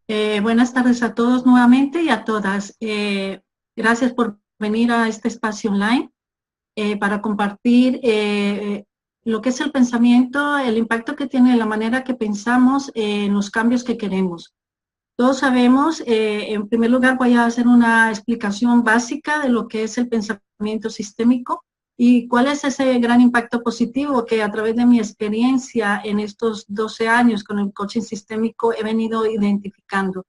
Buenas tardes a todos nuevamente y a todas. Gracias por venir a este espacio online para compartir lo que es el pensamiento, el impacto que tiene la manera que pensamos en los cambios que queremos. Todos sabemos, en primer lugar voy a hacer una explicación básica de lo que es el pensamiento sistémico y cuál es ese gran impacto positivo que a través de mi experiencia en estos 12 años con el coaching sistémico he venido identificando,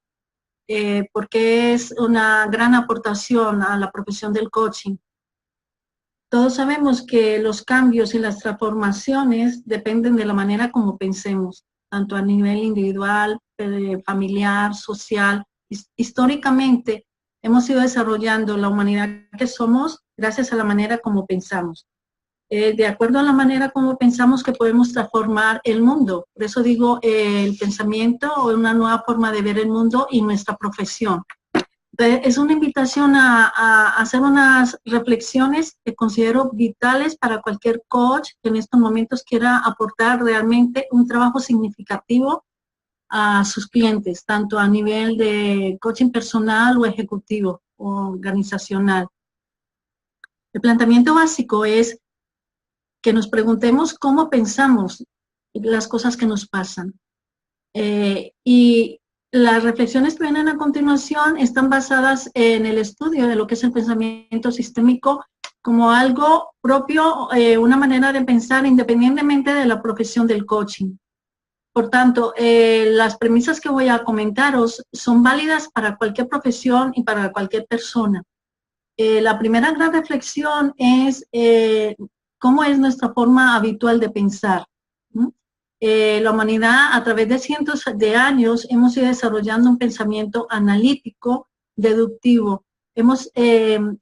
porque es una gran aportación a la profesión del coaching. Todos sabemos que los cambios y las transformaciones dependen de la manera como pensemos, tanto a nivel individual, familiar, social. Históricamente hemos ido desarrollando la humanidad que somos gracias a la manera como pensamos. De acuerdo a la manera como pensamos que podemos transformar el mundo. Por eso digo el pensamiento o una nueva forma de ver el mundo y nuestra profesión. Es una invitación a hacer unas reflexiones que considero vitales para cualquier coach que en estos momentos quiera aportar realmente un trabajo significativo a sus clientes, tanto a nivel de coaching personal o ejecutivo o organizacional. El planteamiento básico es que nos preguntemos cómo pensamos las cosas que nos pasan. Y las reflexiones que vienen a continuación están basadas en el estudio de lo que es el pensamiento sistémico como algo propio, una manera de pensar independientemente de la profesión del coaching. Por tanto, las premisas que voy a comentaros son válidas para cualquier profesión y para cualquier persona. La primera gran reflexión es cómo es nuestra forma habitual de pensar. La humanidad a través de cientos de años hemos ido desarrollando un pensamiento analítico, deductivo. Hemos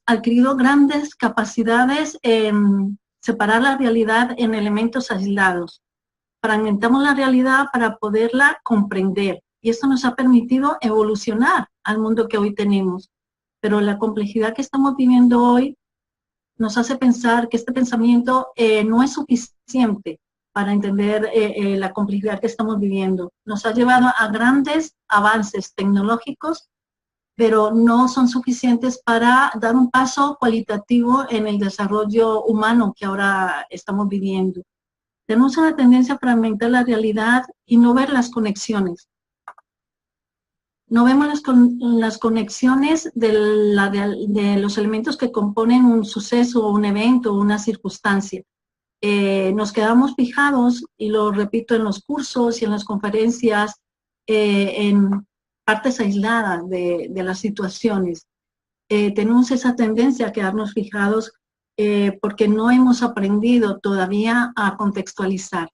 adquirido grandes capacidades en separar la realidad en elementos aislados. Fragmentamos la realidad para poderla comprender y esto nos ha permitido evolucionar al mundo que hoy tenemos. Pero la complejidad que estamos viviendo hoy nos hace pensar que este pensamiento no es suficiente para entender la complejidad que estamos viviendo. Nos ha llevado a grandes avances tecnológicos, pero no son suficientes para dar un paso cualitativo en el desarrollo humano que ahora estamos viviendo. Tenemos una tendencia a fragmentar la realidad y no ver las conexiones. No vemos las conexiones de los elementos que componen un suceso, un evento, una circunstancia. Nos quedamos fijados, y lo repito en los cursos y en las conferencias, en partes aisladas de las situaciones. Tenemos esa tendencia a quedarnos fijados porque no hemos aprendido todavía a contextualizar.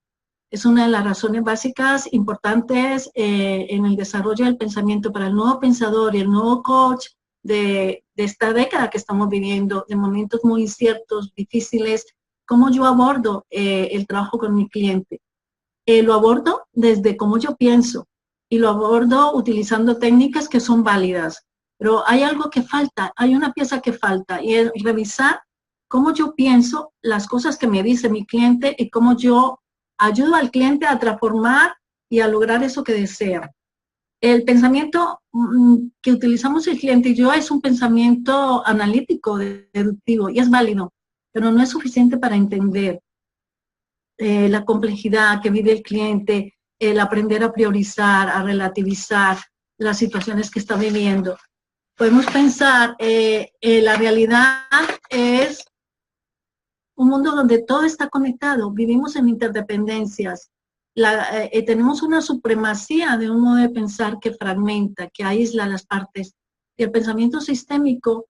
Es una de las razones básicas importantes en el desarrollo del pensamiento para el nuevo pensador y el nuevo coach de esta década que estamos viviendo, de momentos muy inciertos, difíciles. ¿Cómo yo abordo el trabajo con mi cliente? Lo abordo desde cómo yo pienso y lo abordo utilizando técnicas que son válidas. Pero hay algo que falta, hay una pieza que falta y es revisar cómo yo pienso, las cosas que me dice mi cliente y cómo yo ayudo al cliente a transformar y a lograr eso que desea. El pensamiento que utilizamos el cliente y yo es un pensamiento analítico, deductivo, y es válido, pero no es suficiente para entender la complejidad que vive el cliente, el aprender a priorizar, a relativizar las situaciones que está viviendo. Podemos pensar, la realidad es un mundo donde todo está conectado, vivimos en interdependencias, tenemos una supremacía de un modo de pensar que fragmenta, que aísla las partes. Y el pensamiento sistémico,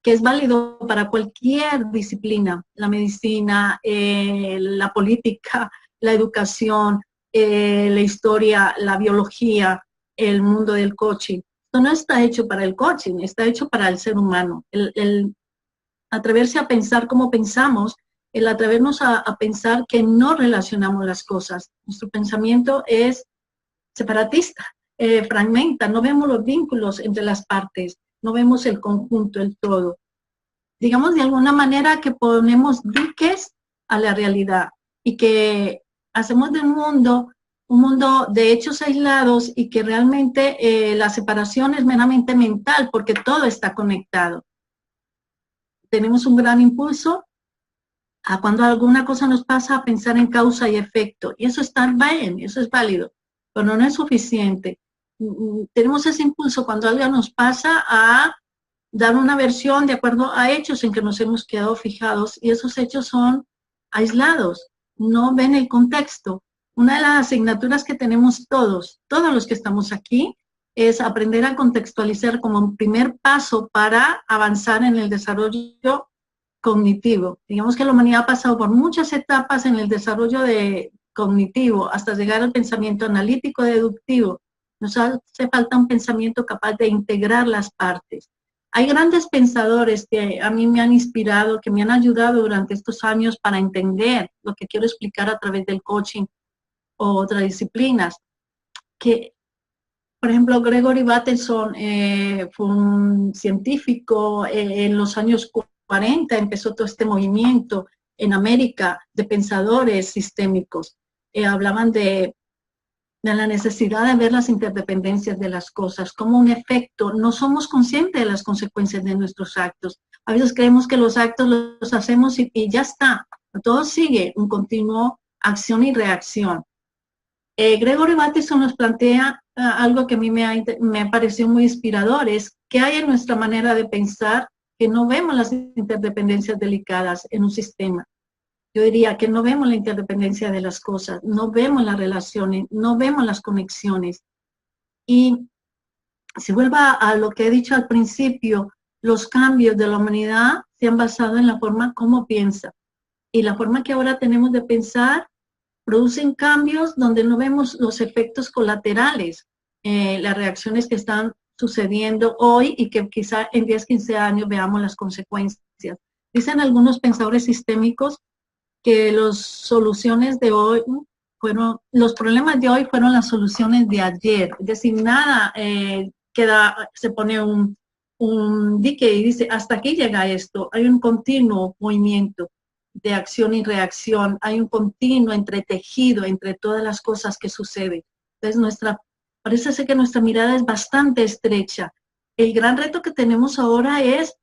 que es válido para cualquier disciplina, la medicina, la política, la educación, la historia, la biología, el mundo del coaching. Esto no está hecho para el coaching, está hecho para el ser humano. El atreverse a pensar como pensamos, el atrevernos a pensar que no relacionamos las cosas. Nuestro pensamiento es separatista, fragmenta, no vemos los vínculos entre las partes, no vemos el conjunto, el todo. Digamos de alguna manera que ponemos diques a la realidad y que hacemos del mundo un mundo de hechos aislados y que realmente la separación es meramente mental porque todo está conectado. Tenemos un gran impulso a cuando alguna cosa nos pasa a pensar en causa y efecto. Y eso está bien, eso es válido, pero no es suficiente. Tenemos ese impulso cuando algo nos pasa a dar una versión de acuerdo a hechos en que nos hemos quedado fijados y esos hechos son aislados, no ven el contexto. Una de las asignaturas que tenemos todos los que estamos aquí, es aprender a contextualizar como un primer paso para avanzar en el desarrollo cognitivo. Digamos que la humanidad ha pasado por muchas etapas en el desarrollo cognitivo hasta llegar al pensamiento analítico deductivo. Nos hace falta un pensamiento capaz de integrar las partes. Hay grandes pensadores que a mí me han inspirado, que me han ayudado durante estos años para entender lo que quiero explicar a través del coaching o otras disciplinas. Que, por ejemplo, Gregory Bateson fue un científico en los años 40, empezó todo este movimiento en América de pensadores sistémicos. Hablaban de la necesidad de ver las interdependencias de las cosas, como un efecto. No somos conscientes de las consecuencias de nuestros actos. A veces creemos que los actos los hacemos y ya está. Todo sigue un continuo acción y reacción. Gregory Bateson nos plantea algo que a mí me pareció muy inspirador, es que hay en nuestra manera de pensar que no vemos las interdependencias delicadas en un sistema. Yo diría que no vemos la interdependencia de las cosas, no vemos las relaciones, no vemos las conexiones. Y si vuelvo a lo que he dicho al principio, los cambios de la humanidad se han basado en la forma como piensa. Y la forma que ahora tenemos de pensar producen cambios donde no vemos los efectos colaterales, las reacciones que están sucediendo hoy y que quizá en 10, 15 años veamos las consecuencias. Dicen algunos pensadores sistémicos que las soluciones de hoy los problemas de hoy fueron las soluciones de ayer. Es decir, nada se pone un dique y dice, hasta aquí llega esto. Hay un continuo movimiento de acción y reacción. Hay un continuo entretejido entre todas las cosas que suceden. Entonces, parece ser que nuestra mirada es bastante estrecha. El gran reto que tenemos ahora es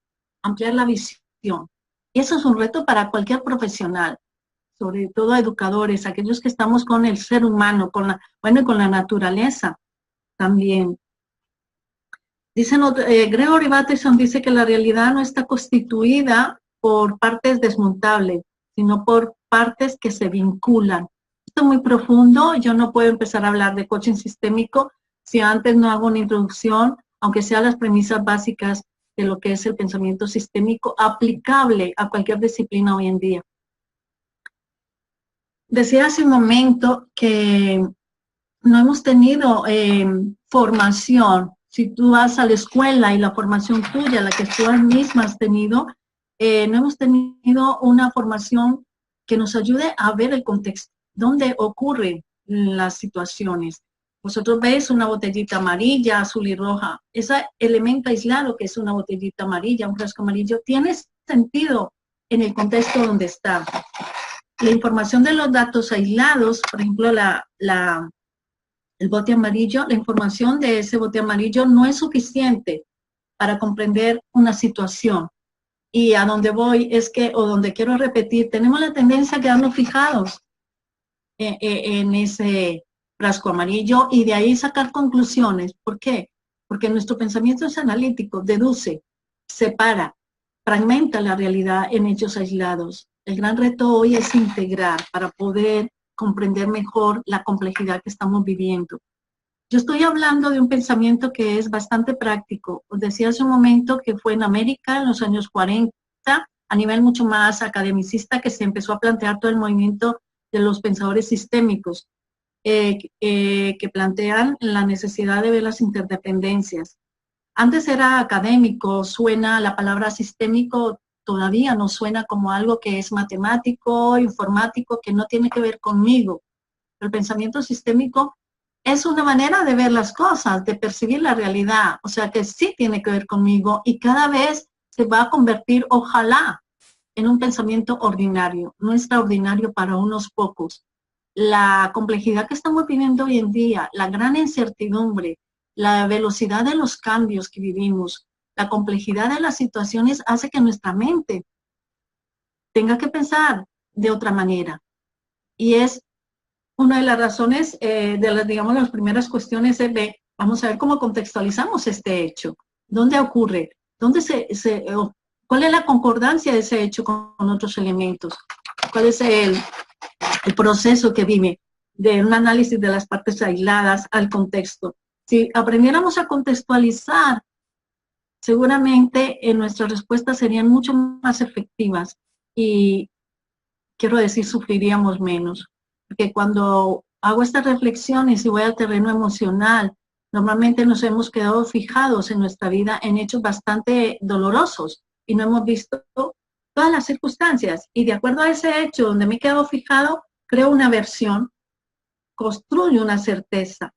ampliar la visión. Y eso es un reto para cualquier profesional, sobre todo educadores, aquellos que estamos con el ser humano, con la naturaleza también. Gregory Bateson dice que la realidad no está constituida por partes desmontables, sino por partes que se vinculan. Esto es muy profundo, yo no puedo empezar a hablar de coaching sistémico si antes no hago una introducción, aunque sea las premisas básicas de lo que es el pensamiento sistémico aplicable a cualquier disciplina hoy en día. Decía hace un momento que no hemos tenido formación. Si tú vas a la escuela y la formación tuya, la que tú misma has tenido, no hemos tenido una formación que nos ayude a ver el contexto, dónde ocurren las situaciones. Vosotros veis una botellita amarilla, azul y roja. Ese elemento aislado que es una botellita amarilla, un frasco amarillo, tiene sentido en el contexto donde está. La información de los datos aislados, por ejemplo, el bote amarillo, la información de ese bote amarillo no es suficiente para comprender una situación. Y a donde voy es que, o donde quiero repetir, tenemos la tendencia a quedarnos fijados en ese frasco amarillo y de ahí sacar conclusiones. ¿Por qué? Porque nuestro pensamiento es analítico, deduce, separa, fragmenta la realidad en hechos aislados. El gran reto hoy es integrar para poder comprender mejor la complejidad que estamos viviendo. Yo estoy hablando de un pensamiento que es bastante práctico. Os decía hace un momento que fue en América en los años 40, a nivel mucho más academicista, que se empezó a plantear todo el movimiento de los pensadores sistémicos, que plantean la necesidad de ver las interdependencias. Antes era académico, suena la palabra sistémico, todavía no suena como algo que es matemático, informático, que no tiene que ver conmigo. El pensamiento sistémico es una manera de ver las cosas, de percibir la realidad, o sea que sí tiene que ver conmigo y cada vez se va a convertir, ojalá, en un pensamiento ordinario, no extraordinario para unos pocos. la complejidad que estamos viviendo hoy en día, la gran incertidumbre, la velocidad de los cambios que vivimos, la complejidad de las situaciones hace que nuestra mente tenga que pensar de otra manera. Y es una de las razones, de las, digamos, las primeras cuestiones de, vamos a ver cómo contextualizamos este hecho. ¿Dónde ocurre? ¿Dónde ¿Cuál es la concordancia de ese hecho con otros elementos? ¿Cuál es el proceso que vive de un análisis de las partes aisladas al contexto? Si aprendiéramos a contextualizar, seguramente nuestras respuestas serían mucho más efectivas y, quiero decir, sufriríamos menos. Porque cuando hago estas reflexiones y voy al terreno emocional, normalmente nos hemos quedado fijados en nuestra vida en hechos bastante dolorosos y no hemos visto todas las circunstancias. Y de acuerdo a ese hecho donde me he quedado fijado, creo una versión, construyo una certeza.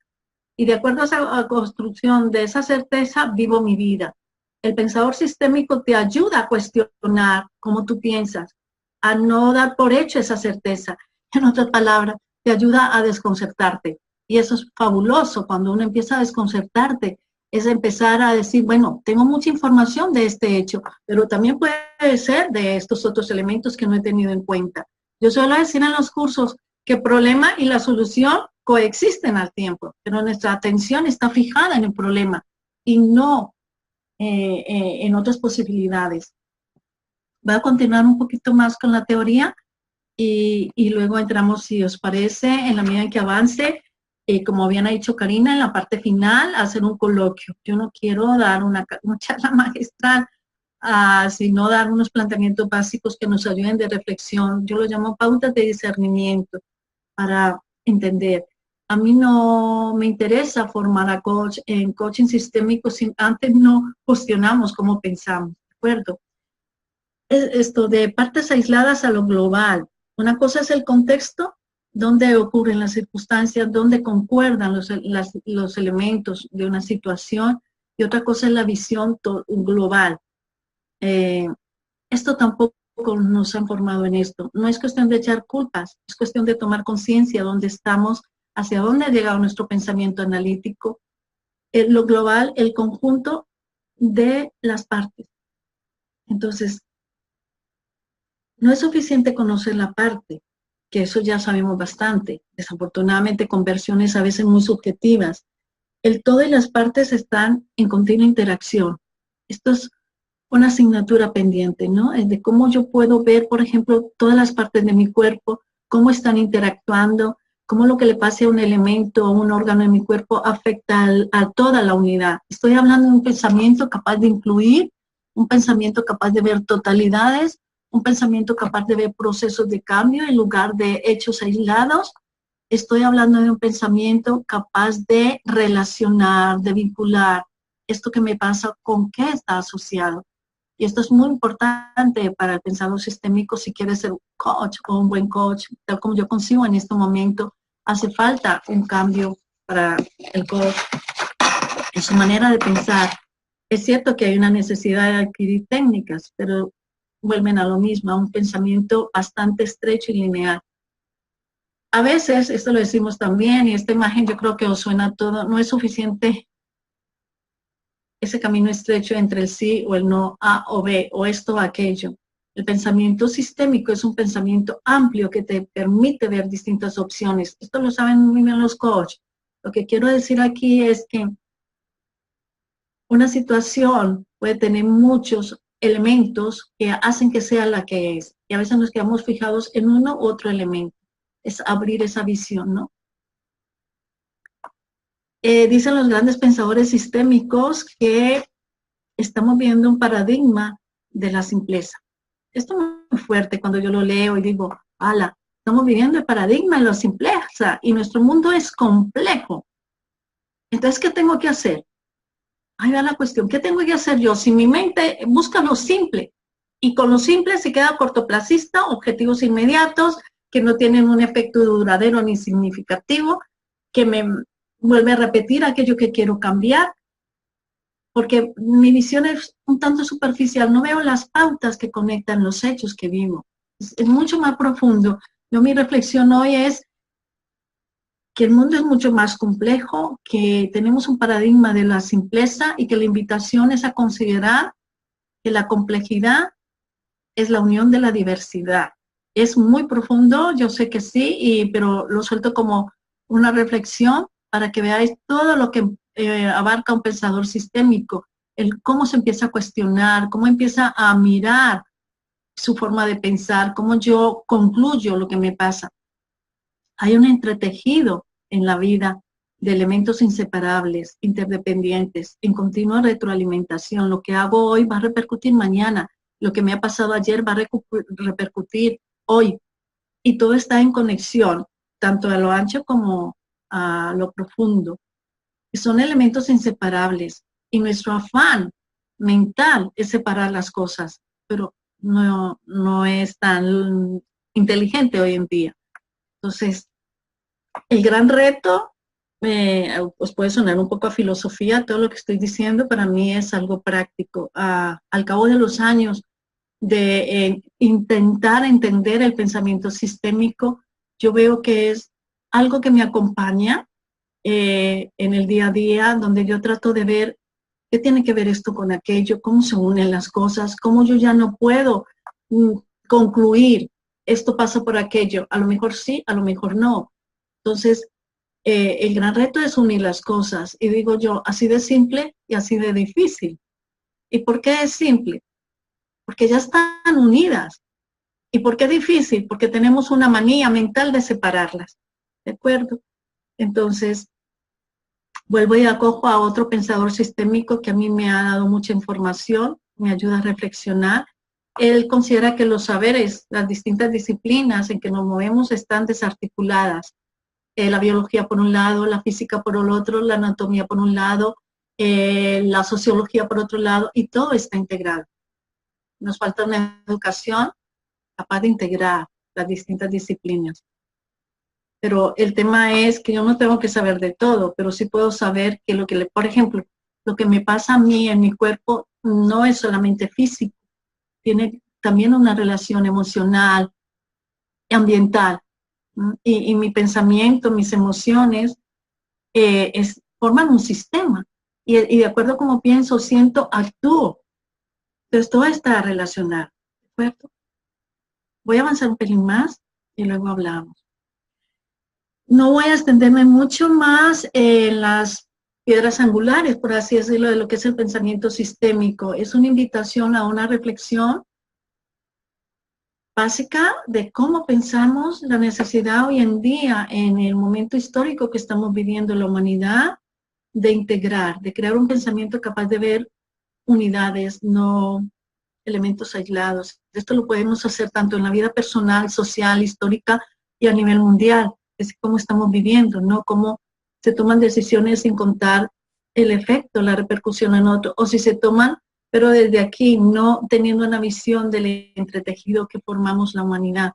Y de acuerdo a esa construcción de esa certeza, vivo mi vida. El pensador sistémico te ayuda a cuestionar cómo tú piensas, a no dar por hecho esa certeza. En otras palabras, te ayuda a desconcertarte. Y eso es fabuloso cuando uno empieza a desconcertarte. Es empezar a decir, bueno, tengo mucha información de este hecho, pero también puede ser de estos otros elementos que no he tenido en cuenta. Yo suelo decir en los cursos que el problema y la solución coexisten al tiempo, pero nuestra atención está fijada en el problema y no en otras posibilidades. Voy a continuar un poquito más con la teoría y luego entramos, si os parece, en la medida en que avance, como bien ha dicho Karina, en la parte final, hacer un coloquio. Yo no quiero dar una charla magistral, sino dar unos planteamientos básicos que nos ayuden de reflexión. Yo lo llamo pautas de discernimiento para entender. A mí no me interesa formar a coach en coaching sistémico si antes no cuestionamos cómo pensamos, ¿de acuerdo? Esto de partes aisladas a lo global. Una cosa es el contexto, donde ocurren las circunstancias, donde concuerdan los elementos de una situación, y otra cosa es la visión global. Esto tampoco nos han formado en esto. No es cuestión de echar culpas, es cuestión de tomar conciencia dónde estamos, hacia dónde ha llegado nuestro pensamiento analítico, lo global, el conjunto de las partes. Entonces, no es suficiente conocer la parte, que eso ya sabemos bastante, desafortunadamente con versiones a veces muy subjetivas. El todo y las partes están en continua interacción. Esto es una asignatura pendiente, ¿no? Es de cómo yo puedo ver, por ejemplo, todas las partes de mi cuerpo, cómo están interactuando, cómo lo que le pase a un elemento o un órgano en mi cuerpo afecta a toda la unidad. Estoy hablando de un pensamiento capaz de incluir, un pensamiento capaz de ver totalidades, un pensamiento capaz de ver procesos de cambio en lugar de hechos aislados. Estoy hablando de un pensamiento capaz de relacionar, de vincular esto que me pasa con qué está asociado. Y esto es muy importante para el pensador sistémico si quiere ser un coach o un buen coach, tal como yo consigo en este momento. Hace falta un cambio para el coach en su manera de pensar. Es cierto que hay una necesidad de adquirir técnicas, pero vuelven a lo mismo, a un pensamiento bastante estrecho y lineal. A veces, esto lo decimos también, y esta imagen yo creo que os suena todo, no es suficiente ese camino estrecho entre el sí o el no, A o B, o esto o aquello. El pensamiento sistémico es un pensamiento amplio que te permite ver distintas opciones. Esto lo saben muy bien los coaches. Lo que quiero decir aquí es que una situación puede tener muchos elementos que hacen que sea la que es. Y a veces nos quedamos fijados en uno u otro elemento. Es abrir esa visión, ¿no? Dicen los grandes pensadores sistémicos que estamos viendo un paradigma de la simpleza. Esto es muy fuerte cuando yo lo leo y digo, ala, estamos viviendo el paradigma de la simpleza y nuestro mundo es complejo. Entonces, ¿qué tengo que hacer? Ahí va la cuestión, ¿qué tengo que hacer yo? Si mi mente busca lo simple y con lo simple se queda cortoplacista, objetivos inmediatos que no tienen un efecto duradero ni significativo, que me vuelve a repetir aquello que quiero cambiar, porque mi visión es un tanto superficial, no veo las pautas que conectan los hechos que vivo. Es mucho más profundo. Yo mi reflexión hoy es que el mundo es mucho más complejo, que tenemos un paradigma de la simpleza y que la invitación es a considerar que la complejidad es la unión de la diversidad. Es muy profundo, yo sé que sí, pero lo suelto como una reflexión para que veáis todo lo que abarca un pensador sistémico, el cómo se empieza a cuestionar, cómo empieza a mirar su forma de pensar, cómo yo concluyo lo que me pasa. Hay un entretejido en la vida de elementos inseparables, interdependientes, en continua retroalimentación. Lo que hago hoy va a repercutir mañana. Lo que me ha pasado ayer va a repercutir hoy. Y todo está en conexión, tanto a lo ancho como a lo profundo. Y son elementos inseparables. Y nuestro afán mental es separar las cosas, pero no es tan inteligente hoy en día. Entonces, el gran reto, pues puede sonar un poco a filosofía, todo lo que estoy diciendo para mí es algo práctico. Al cabo de los años de intentar entender el pensamiento sistémico, yo veo que es algo que me acompaña en el día a día, donde yo trato de ver qué tiene que ver esto con aquello, cómo se unen las cosas, cómo yo ya no puedo concluir, esto pasa por aquello, a lo mejor sí, a lo mejor no. Entonces, el gran reto es unir las cosas. Y digo yo, así de simple y así de difícil. ¿Y por qué es simple? Porque ya están unidas. ¿Y por qué es difícil? Porque tenemos una manía mental de separarlas. ¿De acuerdo? Entonces, vuelvo y acojo a otro pensador sistémico que a mí me ha dado mucha información, me ayuda a reflexionar. Él considera que los saberes, las distintas disciplinas en que nos movemos están desarticuladas. La biología por un lado, la física por el otro, la anatomía por un lado, la sociología por otro lado, y todo está integrado. Nos falta una educación capaz de integrar las distintas disciplinas. Pero el tema es que yo no tengo que saber de todo, pero sí puedo saber que por ejemplo, lo que me pasa a mí en mi cuerpo no es solamente físico, tiene también una relación emocional, ambiental. Y mi pensamiento, mis emociones, forman un sistema. Y de acuerdo a cómo pienso, siento, actúo. Entonces todo está relacionado. ¿De acuerdo? Voy a avanzar un pelín más y luego hablamos. No voy a extenderme mucho más en las piedras angulares, por así decirlo, de lo que es el pensamiento sistémico. Es una invitación a una reflexión básica de cómo pensamos la necesidad hoy en día, en el momento histórico que estamos viviendo la humanidad, de integrar, de crear un pensamiento capaz de ver unidades, no elementos aislados. Esto lo podemos hacer tanto en la vida personal, social, histórica y a nivel mundial. Es como estamos viviendo, ¿no? Cómo se toman decisiones sin contar el efecto, la repercusión en otro, o si se toman, pero desde aquí, no teniendo una visión del entretejido que formamos la humanidad.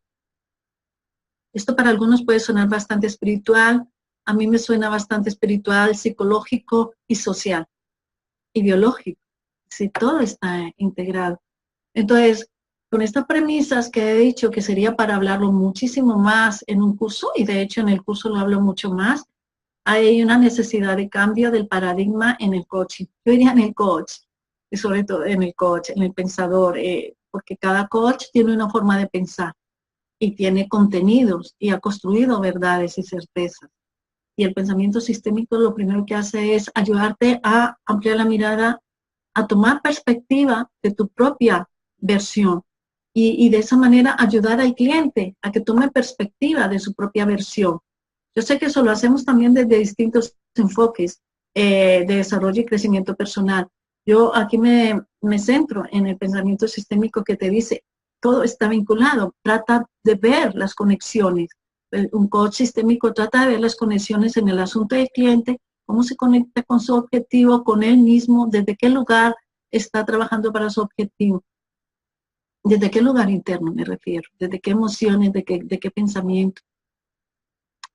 Esto para algunos puede sonar bastante espiritual, a mí me suena bastante espiritual, psicológico y social, y biológico. Si todo está integrado. Entonces, con estas premisas que he dicho que sería para hablarlo muchísimo más en un curso, y de hecho en el curso lo hablo mucho más, hay una necesidad de cambio del paradigma en el coaching. Yo diría en el coach, y sobre todo en el coach, en el pensador, porque cada coach tiene una forma de pensar y tiene contenidos y ha construido verdades y certezas. Y el pensamiento sistémico lo primero que hace es ayudarte a ampliar la mirada, a tomar perspectiva de tu propia versión y de esa manera ayudar al cliente a que tome perspectiva de su propia versión. Yo sé que eso lo hacemos también desde distintos enfoques de desarrollo y crecimiento personal. Yo aquí me centro en el pensamiento sistémico que te dice, todo está vinculado, trata de ver las conexiones. Un coach sistémico trata de ver las conexiones en el asunto del cliente, cómo se conecta con su objetivo, con él mismo, desde qué lugar está trabajando para su objetivo. ¿Desde qué lugar interno me refiero? ¿Desde qué emociones? ¿De qué pensamiento?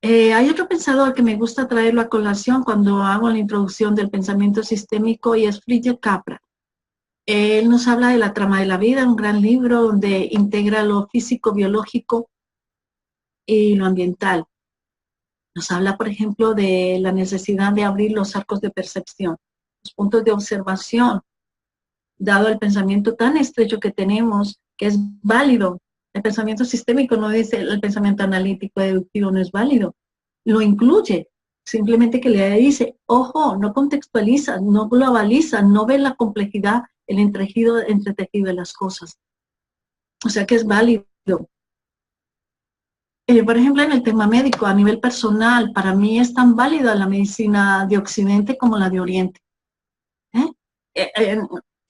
Hay otro pensador que me gusta traerlo a colación cuando hago la introducción del pensamiento sistémico y es Friedrich Capra. Él nos habla de la trama de la vida, un gran libro donde integra lo físico, biológico y lo ambiental. Nos habla, por ejemplo, de la necesidad de abrir los arcos de percepción, los puntos de observación, dado el pensamiento tan estrecho que tenemos, que es válido. El pensamiento sistémico no dice el pensamiento analítico deductivo no es válido, lo incluye, simplemente que le dice, ojo, no contextualiza, no globaliza, no ve la complejidad, el entretejido de las cosas. O sea que es válido. Por ejemplo, en el tema médico, a nivel personal, para mí es tan válida la medicina de Occidente como la de Oriente.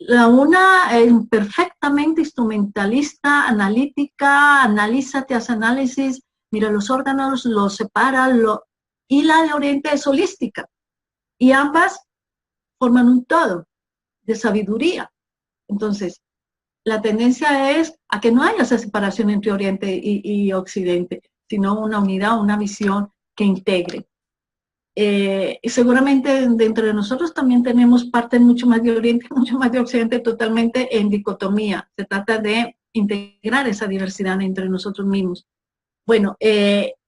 La una perfectamente instrumentalista, analítica, analízate, hace análisis, mira los órganos, los separa, y la de Oriente es holística. Y ambas forman un todo de sabiduría. Entonces, la tendencia es a que no haya esa separación entre Oriente y Occidente, sino una unidad, una visión que integre. Y seguramente dentro de nosotros también tenemos parte mucho más de Oriente, mucho más de Occidente, totalmente en dicotomía. Se trata de integrar esa diversidad entre nosotros mismos. Bueno,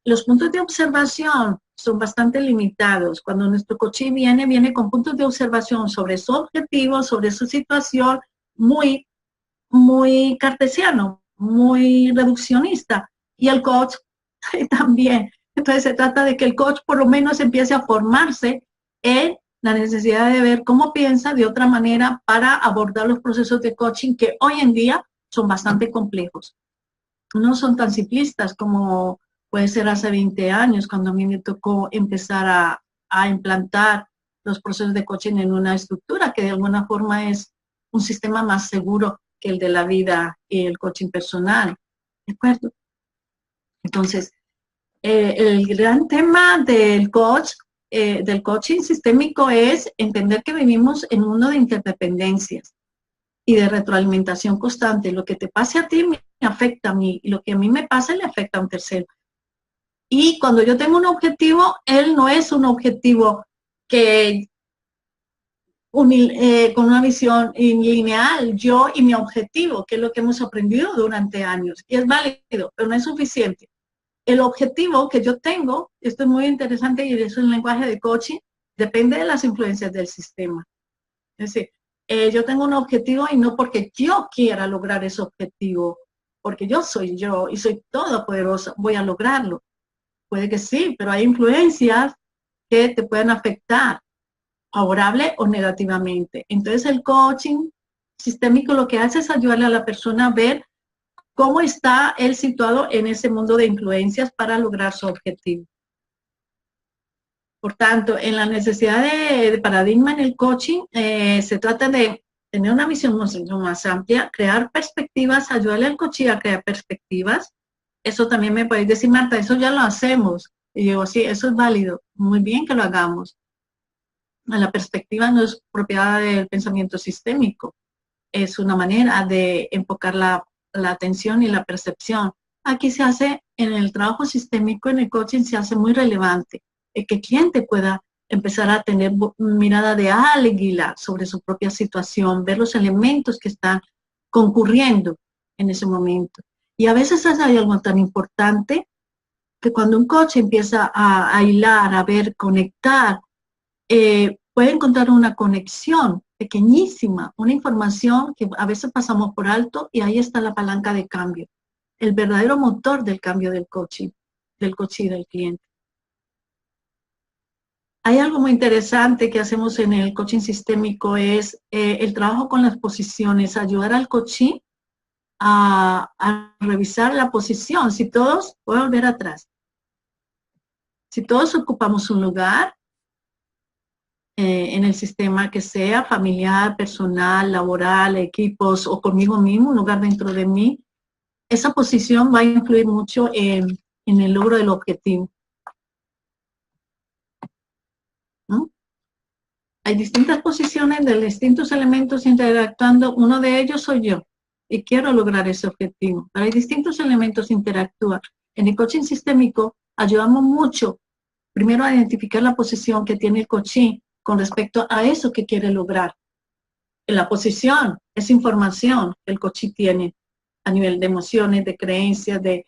los puntos de observación son bastante limitados. Cuando nuestro coachí viene con puntos de observación sobre su objetivo, sobre su situación, muy cartesiano, muy reduccionista. Y el coach también. Entonces se trata de que el coach por lo menos empiece a formarse en la necesidad de ver cómo piensa de otra manera para abordar los procesos de coaching que hoy en día son bastante complejos. No son tan simplistas como puede ser hace 20 años, cuando a mí me tocó empezar a implantar los procesos de coaching en una estructura que de alguna forma es un sistema más seguro que el de la vida y el coaching personal. ¿De acuerdo? Entonces, el gran tema del coaching sistémico es entender que vivimos en un mundo de interdependencias y de retroalimentación constante. Lo que te pase a ti me afecta a mí y lo que a mí me pasa le afecta a un tercero. Y cuando yo tengo un objetivo, él no es un objetivo que con una visión lineal, yo y mi objetivo, que es lo que hemos aprendido durante años. Y es válido, pero no es suficiente. El objetivo que yo tengo, esto es muy interesante y es un lenguaje de coaching, depende de las influencias del sistema. Es decir, yo tengo un objetivo y no porque yo quiera lograr ese objetivo, porque yo soy yo y soy todopoderosa, voy a lograrlo. Puede que sí, pero hay influencias que te pueden afectar, favorable o negativamente. Entonces el coaching sistémico lo que hace es ayudarle a la persona a ver cómo está él situado en ese mundo de influencias para lograr su objetivo. Por tanto, en la necesidad de paradigma en el coaching, se trata de tener una visión mucho más amplia, crear perspectivas, ayudarle al coaching a crear perspectivas. Eso también me podéis decir, Marta, eso ya lo hacemos. Y yo, sí, eso es válido, muy bien que lo hagamos. La perspectiva no es propiedad del pensamiento sistémico, es una manera de enfocar la atención y la percepción. Aquí se hace, en el trabajo sistémico, en el coaching, se hace muy relevante el que el cliente pueda empezar a tener mirada de águila sobre su propia situación, ver los elementos que están concurriendo en ese momento. Y a veces hay algo tan importante que cuando un coach empieza a hilar, a ver, conectar, puede encontrar una conexión pequeñísima, una información que a veces pasamos por alto y ahí está la palanca de cambio, el verdadero motor del cambio del coaching del cliente. Hay algo muy interesante que hacemos en el coaching sistémico, es el trabajo con las posiciones, ayudar al coaching a revisar la posición. Si todos, voy a volver atrás, si todos ocupamos un lugar, en el sistema que sea, familiar, personal, laboral, equipos o conmigo mismo, un lugar dentro de mí, esa posición va a influir mucho en el logro del objetivo. ¿No? Hay distintas posiciones de distintos elementos interactuando. Uno de ellos soy yo y quiero lograr ese objetivo. Pero hay distintos elementos interactúan. En el coaching sistémico ayudamos mucho, primero, a identificar la posición que tiene el coaching con respecto a eso que quiere lograr. En la posición es información que el coaching tiene a nivel de emociones, de creencias, de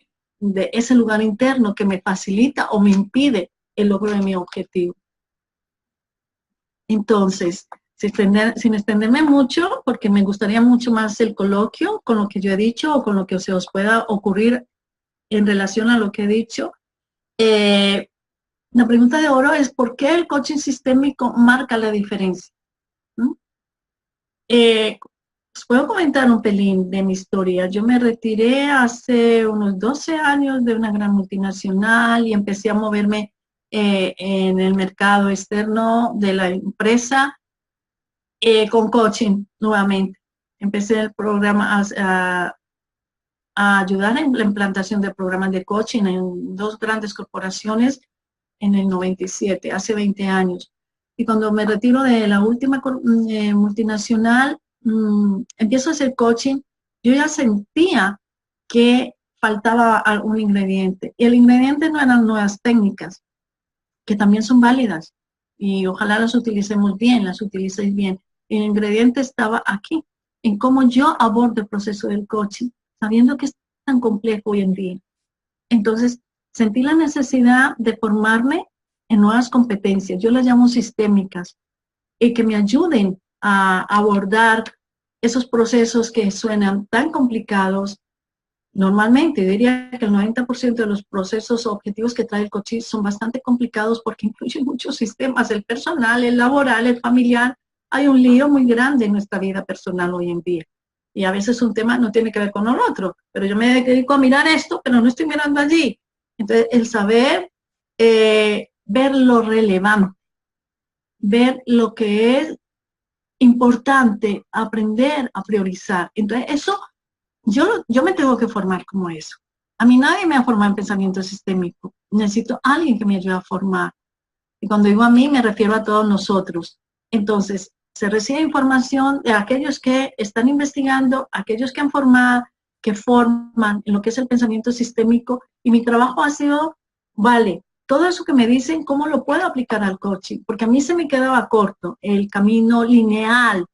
ese lugar interno que me facilita o me impide el logro de mi objetivo. Entonces, sin extenderme mucho, porque me gustaría mucho más el coloquio con lo que yo he dicho o con lo que se os pueda ocurrir en relación a lo que he dicho. La pregunta de oro es ¿por qué el coaching sistémico marca la diferencia? Os puedo comentar un pelín de mi historia. Yo me retiré hace unos 12 años de una gran multinacional y empecé a moverme en el mercado externo de la empresa con coaching nuevamente. Empecé el programa a ayudar en la implantación de programas de coaching en 2 grandes corporaciones en el 97, hace 20 años. Y cuando me retiro de la última multinacional, empiezo a hacer coaching, yo ya sentía que faltaba algún ingrediente. Y el ingrediente no eran nuevas técnicas, que también son válidas. Y ojalá las utilicemos bien, las utilicéis bien. El ingrediente estaba aquí, en cómo yo abordo el proceso del coaching, sabiendo que es tan complejo hoy en día. Entonces, sentí la necesidad de formarme en nuevas competencias, yo las llamo sistémicas, y que me ayuden a abordar esos procesos que suenan tan complicados. Normalmente, diría que el 90% de los procesos o objetivos que trae el coaching son bastante complicados porque incluyen muchos sistemas, el personal, el laboral, el familiar. Hay un lío muy grande en nuestra vida personal hoy en día. Y a veces un tema no tiene que ver con el otro, pero yo me dedico a mirar esto, pero no estoy mirando allí. Entonces, el saber ver lo relevante, ver lo que es importante, aprender a priorizar. Entonces, eso, yo me tengo que formar como eso. A mí nadie me ha formado en pensamiento sistémico. Necesito a alguien que me ayude a formar. Y cuando digo a mí, me refiero a todos nosotros. Entonces, se recibe información de aquellos que están investigando, aquellos que han formado, que forman en lo que es el pensamiento sistémico, y mi trabajo ha sido, vale, todo eso que me dicen, ¿cómo lo puedo aplicar al coaching? Porque a mí se me quedaba corto el camino lineal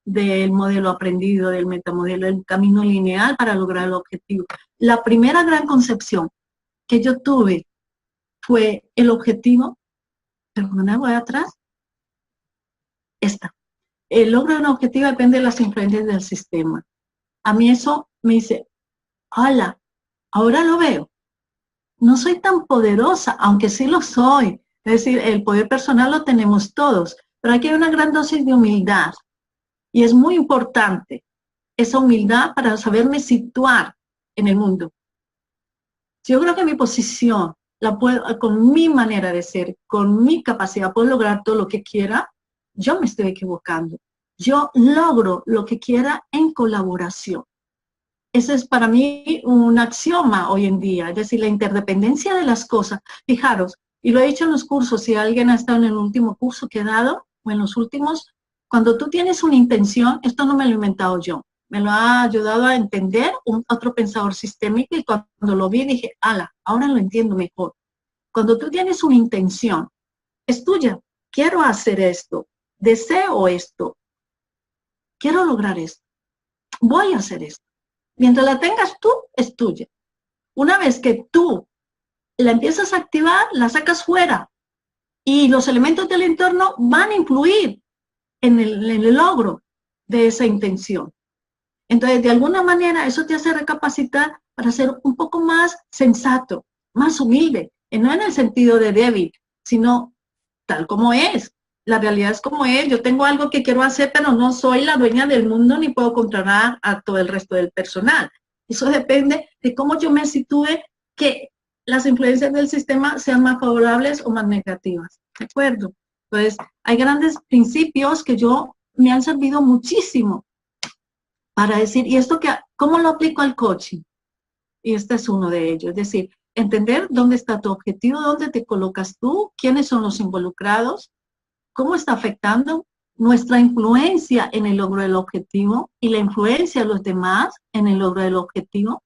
del modelo aprendido, del metamodelo, el camino lineal para lograr el objetivo. La primera gran concepción que yo tuve fue el objetivo, perdona, voy atrás, esta. El logro de un objetivo depende de las influencias del sistema. A mí eso me dice, ¡hala! Ahora lo veo. No soy tan poderosa, aunque sí lo soy. Es decir, el poder personal lo tenemos todos, pero aquí hay una gran dosis de humildad. Y es muy importante esa humildad para saberme situar en el mundo. Yo creo que mi posición, la puedo, con mi manera de ser, con mi capacidad, puedo lograr todo lo que quiera. Yo me estoy equivocando. Yo logro lo que quiera en colaboración. Ese es para mí un axioma hoy en día, es decir, la interdependencia de las cosas. Fijaros, y lo he dicho en los cursos, si alguien ha estado en el último curso que he dado, o en los últimos, cuando tú tienes una intención, esto no me lo he inventado yo, me lo ha ayudado a entender otro pensador sistémico, y cuando lo vi dije, ala, ahora lo entiendo mejor. Cuando tú tienes una intención, es tuya, quiero hacer esto, deseo esto, quiero lograr esto, voy a hacer esto. Mientras la tengas tú, es tuya. Una vez que tú la empiezas a activar, la sacas fuera y los elementos del entorno van a influir en el logro de esa intención. Entonces, de alguna manera, eso te hace recapacitar para ser un poco más sensato, más humilde, y no en el sentido de débil, sino tal como es. La realidad es como es. Yo tengo algo que quiero hacer, pero no soy la dueña del mundo ni puedo controlar a todo el resto del personal. Eso depende de cómo yo me sitúe, que las influencias del sistema sean más favorables o más negativas. ¿De acuerdo? Entonces, hay grandes principios que me han servido muchísimo para decir, ¿y esto cómo lo aplico al coaching? Y este es uno de ellos. Es decir, entender dónde está tu objetivo, dónde te colocas tú, quiénes son los involucrados, cómo está afectando nuestra influencia en el logro del objetivo y la influencia de los demás en el logro del objetivo.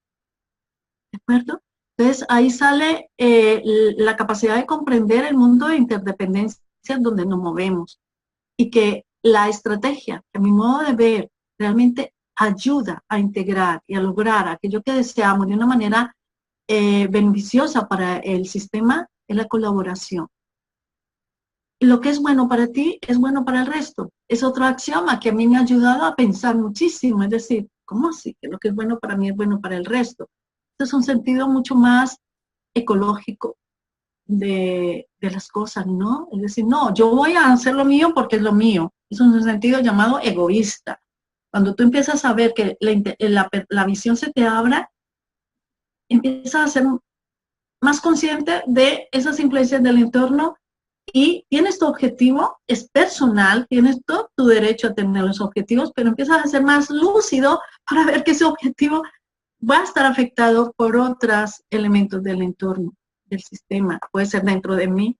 ¿De acuerdo? Entonces, ahí sale la capacidad de comprender el mundo de interdependencia en donde nos movemos, y que la estrategia, que a mi modo de ver, realmente ayuda a integrar y a lograr aquello que deseamos de una manera beneficiosa para el sistema, es la colaboración. Lo que es bueno para ti es bueno para el resto. Es otro axioma que a mí me ha ayudado a pensar muchísimo. Es decir, ¿cómo así? Que lo que es bueno para mí es bueno para el resto. Esto es un sentido mucho más ecológico de las cosas, ¿no? Es decir, no, yo voy a hacer lo mío porque es lo mío. Es un sentido llamado egoísta. Cuando tú empiezas a ver que la visión se te abra, empiezas a ser más consciente de esas influencias del entorno y tienes tu objetivo, es personal, tienes todo tu derecho a tener los objetivos, pero empiezas a ser más lúcido para ver que ese objetivo va a estar afectado por otros elementos del entorno, del sistema. Puede ser dentro de mí.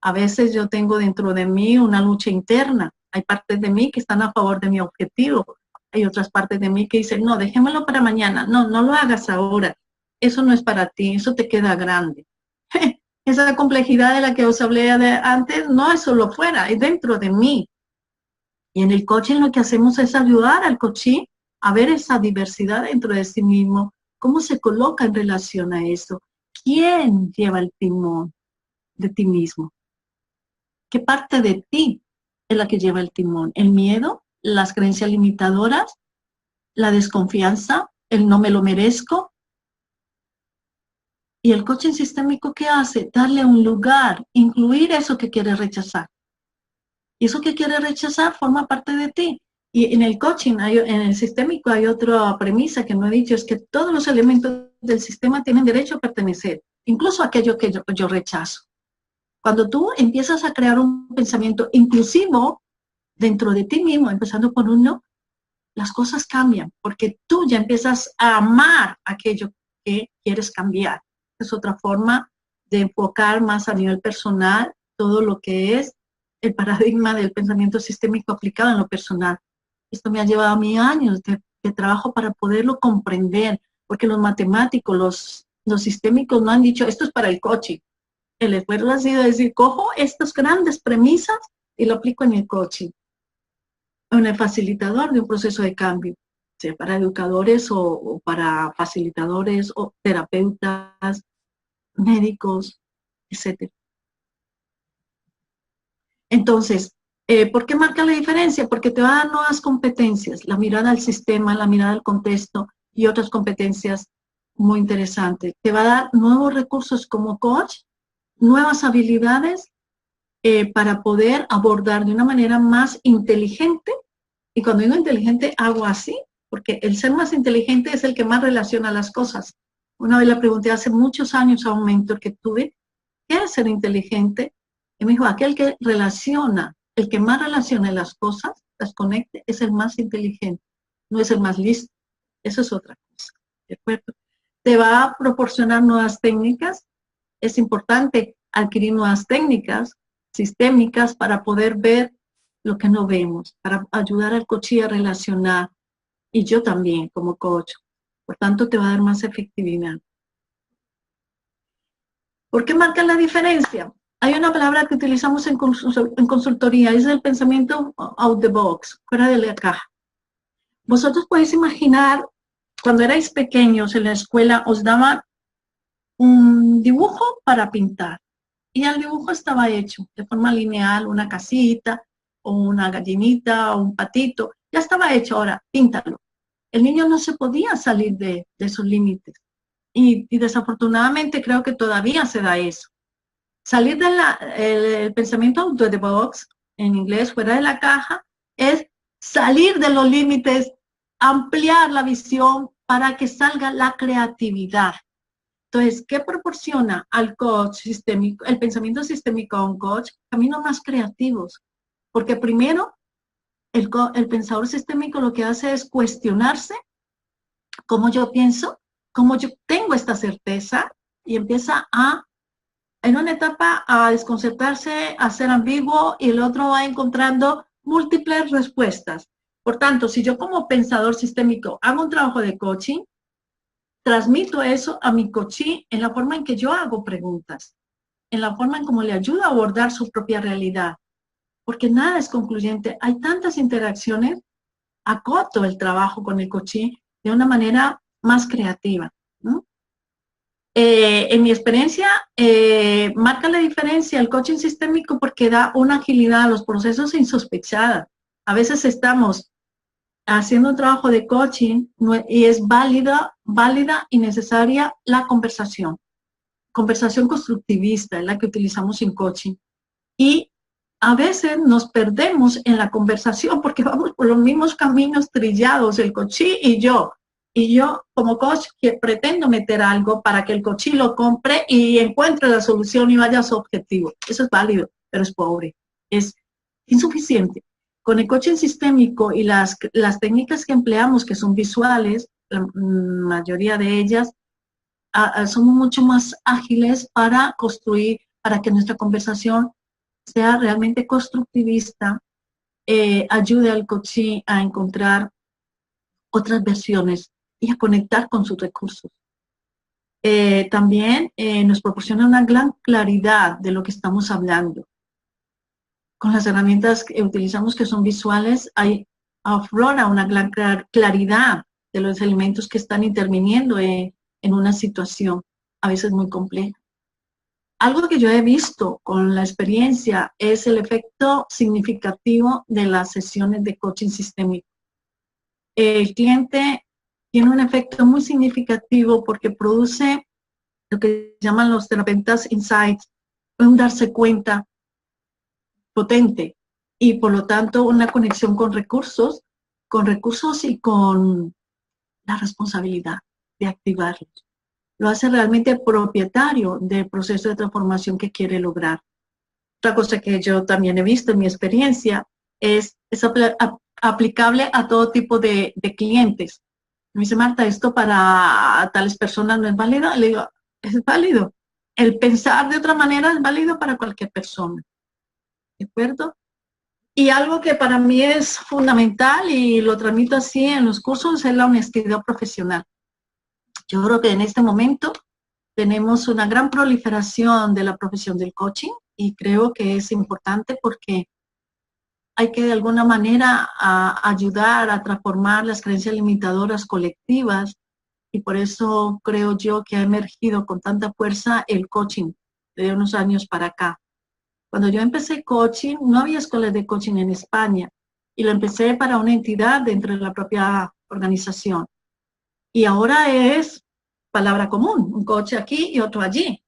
A veces yo tengo dentro de mí una lucha interna. Hay partes de mí que están a favor de mi objetivo. Hay otras partes de mí que dicen, no, déjemelo para mañana. No, no lo hagas ahora. Eso no es para ti, eso te queda grande. Esa complejidad de la que os hablé antes no es solo fuera, es dentro de mí. Y en el coaching lo que hacemos es ayudar al coachee a ver esa diversidad dentro de sí mismo, cómo se coloca en relación a eso. ¿Quién lleva el timón de ti mismo? ¿Qué parte de ti es la que lleva el timón? ¿El miedo? ¿Las creencias limitadoras? ¿La desconfianza? ¿El no me lo merezco? Y el coaching sistémico, ¿qué hace? Darle un lugar, incluir eso que quiere rechazar. Y eso que quiere rechazar forma parte de ti. Y en el coaching, en el sistémico, hay otra premisa que no he dicho, es que todos los elementos del sistema tienen derecho a pertenecer, incluso aquello que yo rechazo. Cuando tú empiezas a crear un pensamiento inclusivo dentro de ti mismo, empezando por uno, las cosas cambian, porque tú ya empiezas a amar aquello que quieres cambiar. Es otra forma de enfocar más a nivel personal todo lo que es el paradigma del pensamiento sistémico aplicado en lo personal. Esto me ha llevado a mí años de trabajo para poderlo comprender, porque los matemáticos, los sistémicos no han dicho, esto es para el coaching. El esfuerzo ha sido decir, cojo estas grandes premisas y lo aplico en el coaching, en el facilitador de un proceso de cambio, sea para educadores o para facilitadores o terapeutas, médicos, etc. Entonces, ¿por qué marca la diferencia? Porque te va a dar nuevas competencias, la mirada al sistema, la mirada al contexto y otras competencias muy interesantes. Te va a dar nuevos recursos como coach, nuevas habilidades para poder abordar de una manera más inteligente. Y cuando digo inteligente, hago así, porque el ser más inteligente es el que más relaciona las cosas. Una vez le pregunté hace muchos años a un mentor que tuve, ¿qué es ser inteligente? Y me dijo, aquel que relaciona, el que más relaciona las cosas, las conecte, es el más inteligente, no es el más listo. Eso es otra cosa, ¿de acuerdo? Te va a proporcionar nuevas técnicas. Es importante adquirir nuevas técnicas sistémicas para poder ver lo que no vemos, para ayudar al coachee a relacionar, y yo también como coach. Por tanto, te va a dar más efectividad. ¿Por qué marca la diferencia? Hay una palabra que utilizamos en consultoría, es el pensamiento out the box, fuera de la caja. Vosotros podéis imaginar, cuando erais pequeños en la escuela, os daban un dibujo para pintar. Y el dibujo estaba hecho de forma lineal, una casita, o una gallinita, o un patito. Ya estaba hecho, ahora, píntalo. El niño no se podía salir de sus límites. Y desafortunadamente creo que todavía se da eso. Salir del pensamiento out of the box, en inglés, fuera de la caja, es salir de los límites, ampliar la visión para que salga la creatividad. Entonces, ¿qué proporciona al coach sistémico, el pensamiento sistémico a un coach? Caminos más creativos. Porque primero, el pensador sistémico lo que hace es cuestionarse cómo yo pienso, cómo yo tengo esta certeza, y empieza en una etapa a desconcertarse, a ser ambiguo, y el otro va encontrando múltiples respuestas. Por tanto, si yo como pensador sistémico hago un trabajo de coaching, transmito eso a mi coachee en la forma en que yo hago preguntas, en la forma en cómo le ayudo a abordar su propia realidad, porque nada es concluyente. Hay tantas interacciones, acoto el trabajo con el coachee de una manera más creativa, ¿no? En mi experiencia, marca la diferencia el coaching sistémico porque da una agilidad a los procesos insospechada. A veces estamos haciendo un trabajo de coaching y es válida y necesaria la conversación. Conversación constructivista es la que utilizamos en coaching. Y a veces nos perdemos en la conversación porque vamos por los mismos caminos trillados, el coachí y yo. Y yo, como coach, que pretendo meter algo para que el coachí lo compre y encuentre la solución y vaya a su objetivo. Eso es válido, pero es pobre. Es insuficiente. Con el coaching sistémico y las técnicas que empleamos, que son visuales, la mayoría de ellas, somos mucho más ágiles para construir, para que nuestra conversación sea realmente constructivista, ayude al coachee a encontrar otras versiones y a conectar con sus recursos. También nos proporciona una gran claridad de lo que estamos hablando. Con las herramientas que utilizamos que son visuales, aflora una gran claridad de los elementos que están interviniendo en una situación, a veces muy compleja. Algo que yo he visto con la experiencia es el efecto significativo de las sesiones de coaching sistémico. El cliente tiene un efecto muy significativo porque produce lo que llaman los terapeutas insights, un darse cuenta potente y por lo tanto una conexión con recursos y con la responsabilidad de activarlos. Lo hace realmente propietario del proceso de transformación que quiere lograr. Otra cosa que yo también he visto en mi experiencia es aplicable a todo tipo de clientes. Me dice, Marta, ¿esto para tales personas no es válido? Le digo, es válido. El pensar de otra manera es válido para cualquier persona. ¿De acuerdo? Y algo que para mí es fundamental y lo transmito así en los cursos es la honestidad profesional. Yo creo que en este momento tenemos una gran proliferación de la profesión del coaching y creo que es importante porque hay que de alguna manera ayudar a transformar las creencias limitadoras colectivas y por eso creo yo que ha emergido con tanta fuerza el coaching de unos años para acá. Cuando yo empecé coaching, no había escuelas de coaching en España y lo empecé para una entidad dentro de la propia organización. Y ahora es palabra común, un coach aquí y otro allí.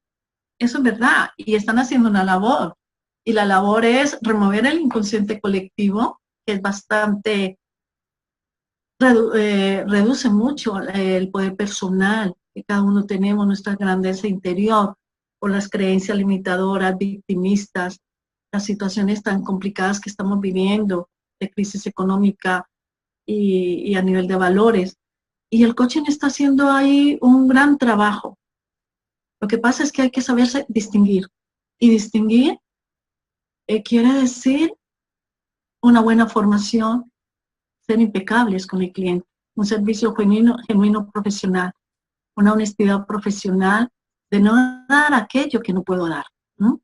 Eso es verdad. Y están haciendo una labor. Y la labor es remover el inconsciente colectivo, que es bastante, reduce mucho el poder personal, que cada uno tenemos, nuestra grandeza interior, por las creencias limitadoras, victimistas, las situaciones tan complicadas que estamos viviendo, de crisis económica y a nivel de valores. Y el coaching está haciendo ahí un gran trabajo. Lo que pasa es que hay que saberse distinguir. Y distinguir quiere decir una buena formación, ser impecables con el cliente, un servicio genuino profesional, una honestidad profesional de no dar aquello que no puedo dar, ¿no?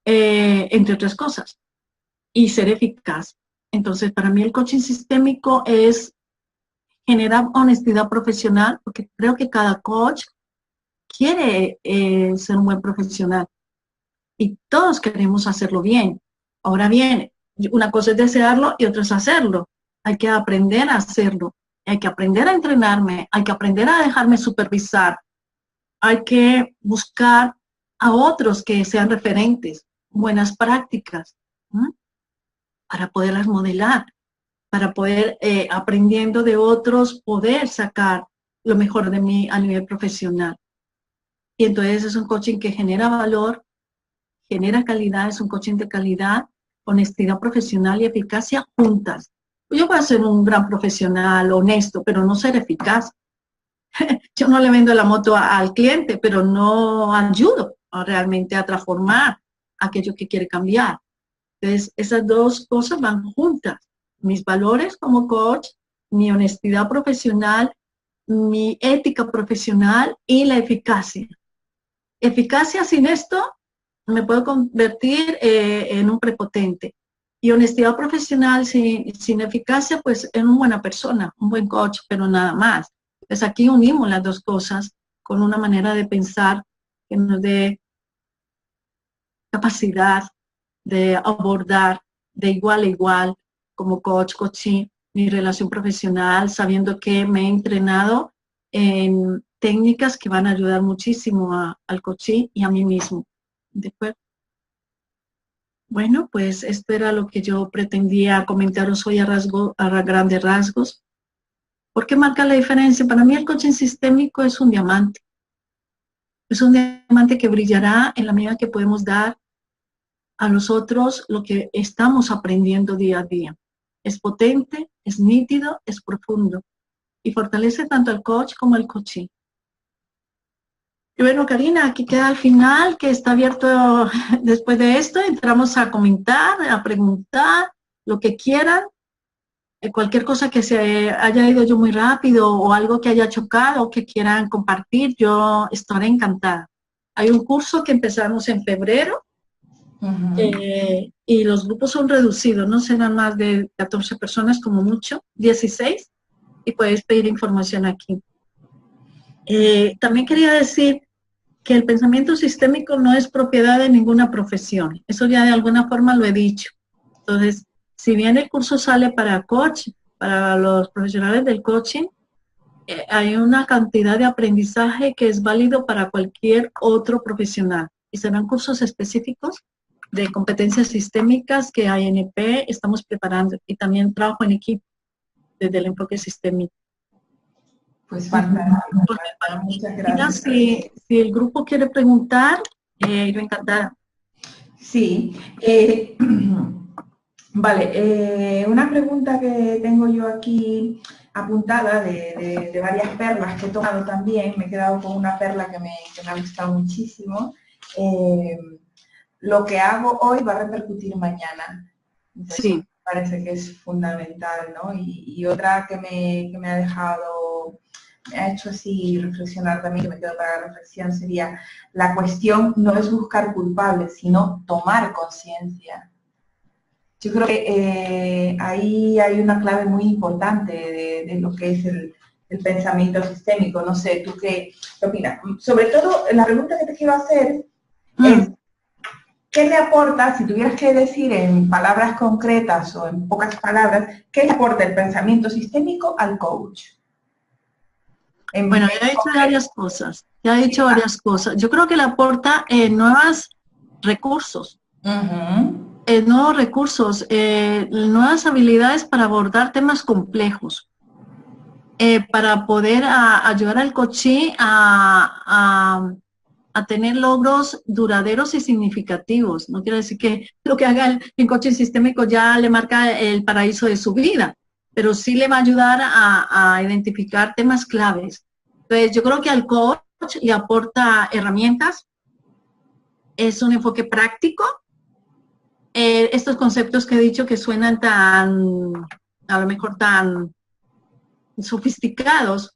Entre otras cosas, y ser eficaz. Entonces, para mí el coaching sistémico es generar honestidad profesional, porque creo que cada coach quiere ser un buen profesional y todos queremos hacerlo bien. Ahora bien, una cosa es desearlo y otra es hacerlo. Hay que aprender a hacerlo, hay que aprender a entrenarme, hay que aprender a dejarme supervisar, hay que buscar a otros que sean referentes, buenas prácticas, ¿no? Para poderlas modelar, para poder, aprendiendo de otros, poder sacar lo mejor de mí a nivel profesional. Y entonces es un coaching que genera valor, genera calidad, es un coaching de calidad, honestidad profesional y eficacia juntas. Yo voy a ser un gran profesional, honesto, pero no ser eficaz. Yo no le vendo la moto al cliente, pero no ayudo realmente a transformar aquello que quiere cambiar. Entonces, esas dos cosas van juntas. Mis valores como coach, mi honestidad profesional, mi ética profesional y la eficacia. Eficacia sin esto me puedo convertir en un prepotente. Y honestidad profesional sin eficacia, pues en una buena persona, un buen coach, pero nada más. Pues aquí unimos las dos cosas con una manera de pensar que nos dé capacidad de abordar de igual a igual como coach, coachee, mi relación profesional, sabiendo que me he entrenado en técnicas que van a ayudar muchísimo al coachee y a mí mismo. ¿De acuerdo? Bueno, pues esto era lo que yo pretendía comentaros hoy a grandes rasgos. ¿Por qué marca la diferencia? Para mí el coaching sistémico es un diamante. Es un diamante que brillará en la medida que podemos dar a nosotros lo que estamos aprendiendo día a día. Es potente, es nítido, es profundo y fortalece tanto al coach como al coachee. Y bueno, Karina, aquí queda al final, que está abierto después de esto. Entramos a comentar, a preguntar, lo que quieran. Cualquier cosa que se haya ido yo muy rápido o algo que haya chocado o que quieran compartir, yo estaré encantada. Hay un curso que empezamos en febrero. Y los grupos son reducidos, no serán más de 14 personas como mucho, 16, y puedes pedir información aquí. También quería decir que el pensamiento sistémico no es propiedad de ninguna profesión, eso ya de alguna forma lo he dicho. Entonces, si bien el curso sale para coach, para los profesionales del coaching, hay una cantidad de aprendizaje que es válido para cualquier otro profesional, y serán cursos específicos de competencias sistémicas que ANP estamos preparando, y también trabajo en equipo desde el enfoque sistémico. Pues fantástico. Muchas gracias. Si el grupo quiere preguntar, yo encantada. Sí. Vale, una pregunta que tengo yo aquí apuntada de varias perlas que he tomado también, me he quedado con una perla que me ha gustado muchísimo. Lo que hago hoy va a repercutir mañana. Entonces, sí. Me parece que es fundamental, ¿no? Y otra que me ha dejado, me ha hecho así reflexionar también, que me quedo para la reflexión, sería: la cuestión no es buscar culpables, sino tomar conciencia. Yo creo que ahí hay una clave muy importante de lo que es el pensamiento sistémico. No sé, ¿tú qué opinas? Sobre todo, la pregunta que te quiero hacer es: ¿qué le aporta, si tuvieras que decir en palabras concretas o en pocas palabras, qué le aporta el pensamiento sistémico al coach? Bueno, ya he dicho varias cosas. Yo creo que le aporta nuevos recursos. Nuevos recursos, nuevas habilidades para abordar temas complejos, para poder ayudar al coachee a tener logros duraderos y significativos. No quiero decir que lo que haga el coaching sistémico ya le marca el paraíso de su vida, pero sí le va a ayudar a identificar temas claves. Entonces, yo creo que al coach le aporta herramientas, es un enfoque práctico. Estos conceptos que he dicho que suenan a lo mejor tan sofisticados,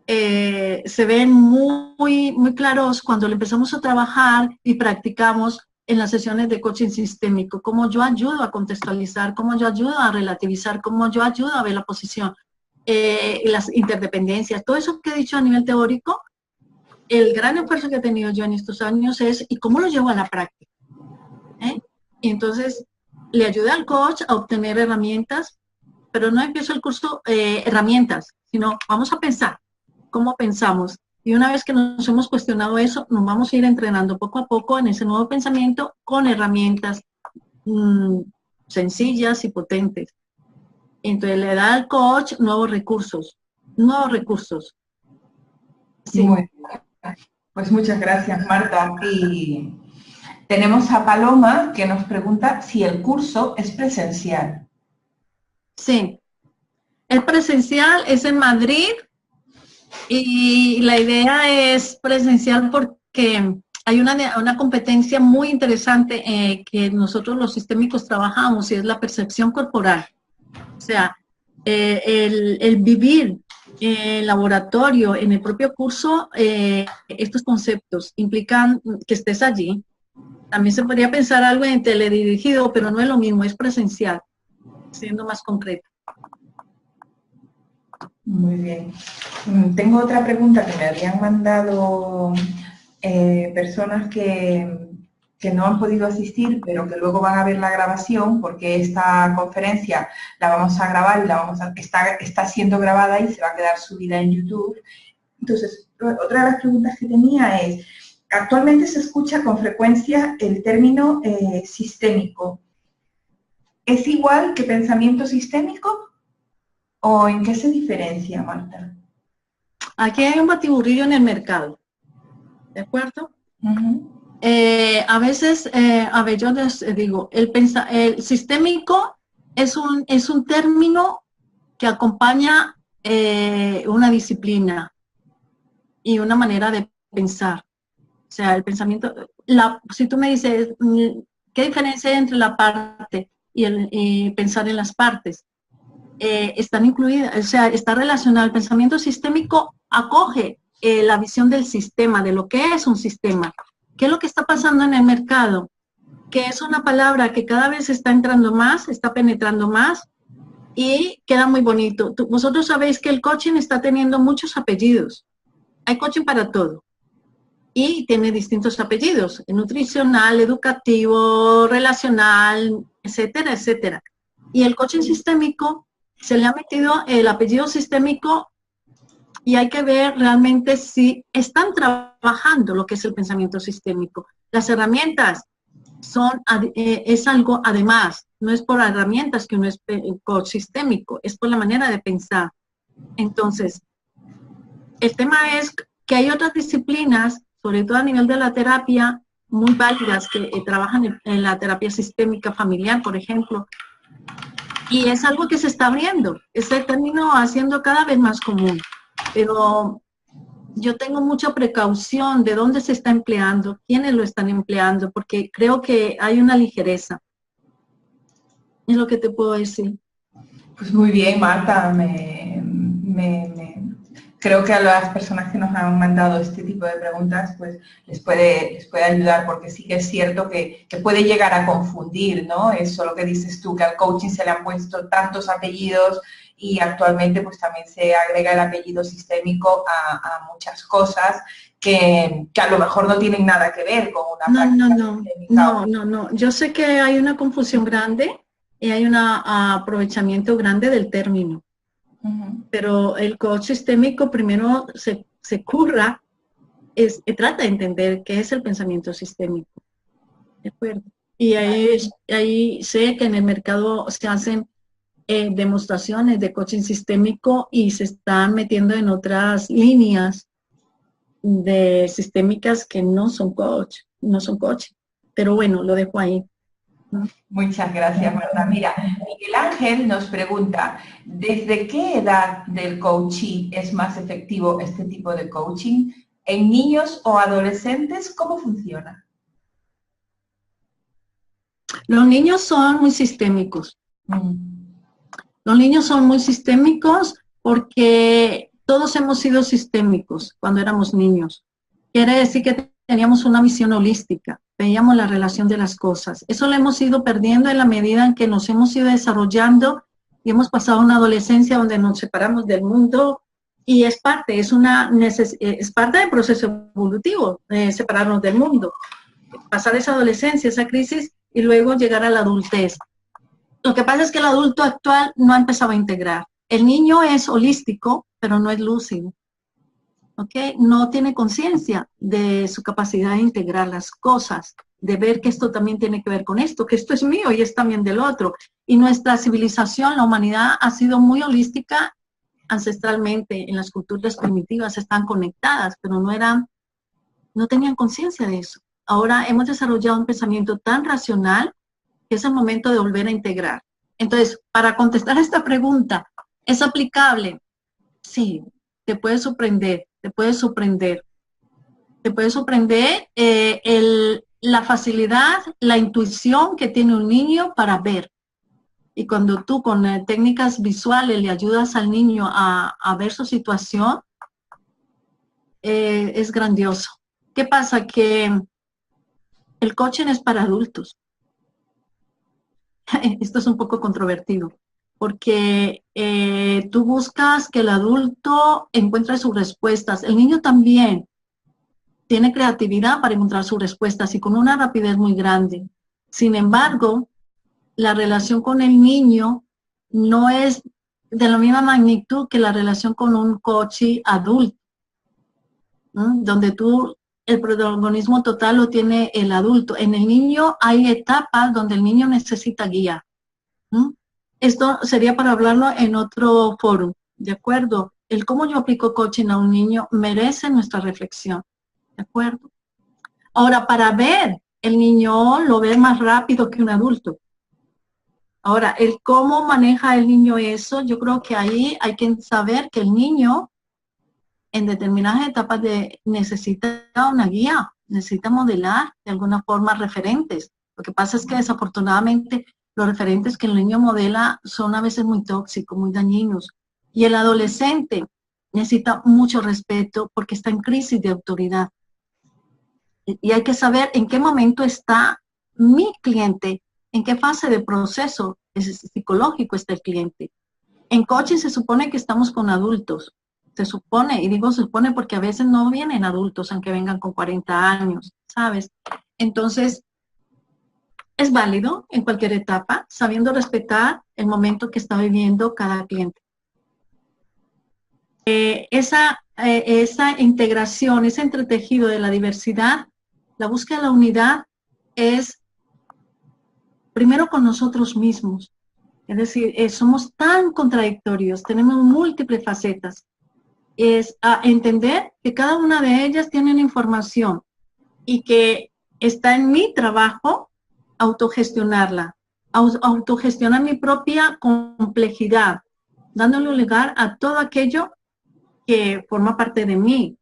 se ven muy, muy claros cuando lo empezamos a trabajar y practicamos en las sesiones de coaching sistémico, cómo yo ayudo a contextualizar, cómo yo ayudo a relativizar, cómo yo ayudo a ver la posición, las interdependencias, todo eso que he dicho a nivel teórico. El gran esfuerzo que he tenido yo en estos años es, ¿y cómo lo llevo a la práctica? Y entonces le ayuda al coach a obtener herramientas, pero no empiezo el curso herramientas, sino vamos a pensar. ¿Cómo pensamos? Y una vez que nos hemos cuestionado eso, nos vamos a ir entrenando poco a poco en ese nuevo pensamiento con herramientas sencillas y potentes. Entonces le da al coach nuevos recursos. Sí. Muy bien. Pues muchas gracias, Marta. Y tenemos a Paloma, que nos pregunta si el curso es presencial. Sí. Es presencial, es en Madrid. Y la idea es presencial porque hay una competencia muy interesante que nosotros los sistémicos trabajamos, y es la percepción corporal. O sea, el vivir en laboratorio, en el propio curso, estos conceptos implican que estés allí. También se podría pensar algo en teledirigido, pero no es lo mismo, es presencial, siendo más concreto. Muy bien. Tengo otra pregunta que me habían mandado personas que no han podido asistir, pero que luego van a ver la grabación, porque esta conferencia la vamos a grabar y está siendo grabada y se va a quedar subida en YouTube. Entonces, otra de las preguntas que tenía es, actualmente se escucha con frecuencia el término sistémico. ¿Es igual que pensamiento sistémico? ¿O en qué se diferencia, Marta? Aquí hay un batiburrillo en el mercado, ¿de acuerdo? A veces, a ver, yo les digo, el sistémico es un término que acompaña una disciplina y una manera de pensar. O sea, el pensamiento, si tú me dices, ¿qué diferencia hay entre la parte y pensar en las partes? Están incluidas, o sea, está relacionado. El pensamiento sistémico acoge la visión del sistema, de lo que es un sistema. ¿Qué es lo que está pasando en el mercado? Que es una palabra que cada vez está entrando más, está penetrando más y queda muy bonito. Vosotros sabéis que el coaching está teniendo muchos apellidos. Hay coaching para todo y tiene distintos apellidos: nutricional, educativo, relacional, etcétera, etcétera. Y el coaching sistémico se le ha metido el apellido sistémico y hay que ver realmente si están trabajando lo que es el pensamiento sistémico. Las herramientas es algo además, no es por herramientas que uno es coach sistémico, es por la manera de pensar. Entonces, el tema es que hay otras disciplinas, sobre todo a nivel de la terapia, muy válidas que trabajan en la terapia sistémica familiar, por ejemplo, y es algo que se está abriendo, ese término haciendo cada vez más común, pero yo tengo mucha precaución de dónde se está empleando, quiénes lo están empleando, porque creo que hay una ligereza. Es lo que te puedo decir. Pues muy bien, Marta. Creo que a las personas que nos han mandado este tipo de preguntas, pues les puede ayudar, porque sí que es cierto que puede llegar a confundir, ¿no? Eso lo que dices tú, que al coaching se le han puesto tantos apellidos y actualmente pues también se agrega el apellido sistémico a muchas cosas que a lo mejor no tienen nada que ver con una práctica sistémica. No. Yo sé que hay una confusión grande y hay un aprovechamiento grande del término. Pero el coach sistémico primero se curra, trata de entender qué es el pensamiento sistémico. ¿De acuerdo? Y ahí sé que en el mercado se hacen demostraciones de coaching sistémico y se están metiendo en otras líneas de sistémicas que no son coaching. Pero bueno, lo dejo ahí. Muchas gracias, Marta. Mira, Miguel Ángel nos pregunta, ¿desde qué edad del coaching es más efectivo este tipo de coaching? ¿En niños o adolescentes? ¿Cómo funciona? Los niños son muy sistémicos. Los niños son muy sistémicos porque todos hemos sido sistémicos cuando éramos niños. Quiere decir que teníamos una visión holística, veíamos la relación de las cosas. Eso lo hemos ido perdiendo en la medida en que nos hemos ido desarrollando y hemos pasado una adolescencia donde nos separamos del mundo y es parte del proceso evolutivo, separarnos del mundo, pasar esa adolescencia, esa crisis y luego llegar a la adultez. Lo que pasa es que el adulto actual no ha empezado a integrar. El niño es holístico, pero no es lúcido. ¿Okay? No tiene conciencia de su capacidad de integrar las cosas, de ver que esto también tiene que ver con esto, que esto es mío y es también del otro. Y nuestra civilización, la humanidad, ha sido muy holística ancestralmente. En las culturas primitivas están conectadas, pero no tenían conciencia de eso. Ahora hemos desarrollado un pensamiento tan racional que es el momento de volver a integrar. Entonces, para contestar a esta pregunta, ¿es aplicable? Sí, te puede sorprender, te puede sorprender. Te puede sorprender la facilidad, la intuición que tiene un niño para ver. Y cuando tú con técnicas visuales le ayudas al niño a ver su situación, es grandioso. ¿Qué pasa? Que el coaching es para adultos. Esto es un poco controvertido, porque tú buscas que el adulto encuentre sus respuestas. El niño también tiene creatividad para encontrar sus respuestas y con una rapidez muy grande. Sin embargo, la relación con el niño no es de la misma magnitud que la relación con un coach adulto, ¿no? Donde el protagonismo total lo tiene el adulto. En el niño hay etapas donde el niño necesita guía. Esto sería para hablarlo en otro foro, ¿de acuerdo? El cómo yo aplico coaching a un niño merece nuestra reflexión, ¿de acuerdo? Ahora, para ver, el niño lo ve más rápido que un adulto. Ahora, el cómo maneja el niño eso, yo creo que ahí hay que saber que el niño en determinadas etapas necesita una guía, necesita modelar de alguna forma referentes. Lo que pasa es que desafortunadamente los referentes que el niño modela son a veces muy tóxicos, muy dañinos. Y el adolescente necesita mucho respeto porque está en crisis de autoridad. Y hay que saber en qué momento está mi cliente, en qué fase de proceso psicológico está el cliente. En coaching se supone que estamos con adultos. Se supone, y digo se supone porque a veces no vienen adultos, aunque vengan con 40 años, ¿sabes? Entonces, es válido en cualquier etapa, sabiendo respetar el momento que está viviendo cada cliente. Esa integración, ese entretejido de la diversidad, la búsqueda de la unidad es primero con nosotros mismos. Es decir, somos tan contradictorios, tenemos múltiples facetas. Es a entender que cada una de ellas tiene una información y que está en mi trabajo autogestionarla, autogestionar mi propia complejidad, dándole lugar a todo aquello que forma parte de mí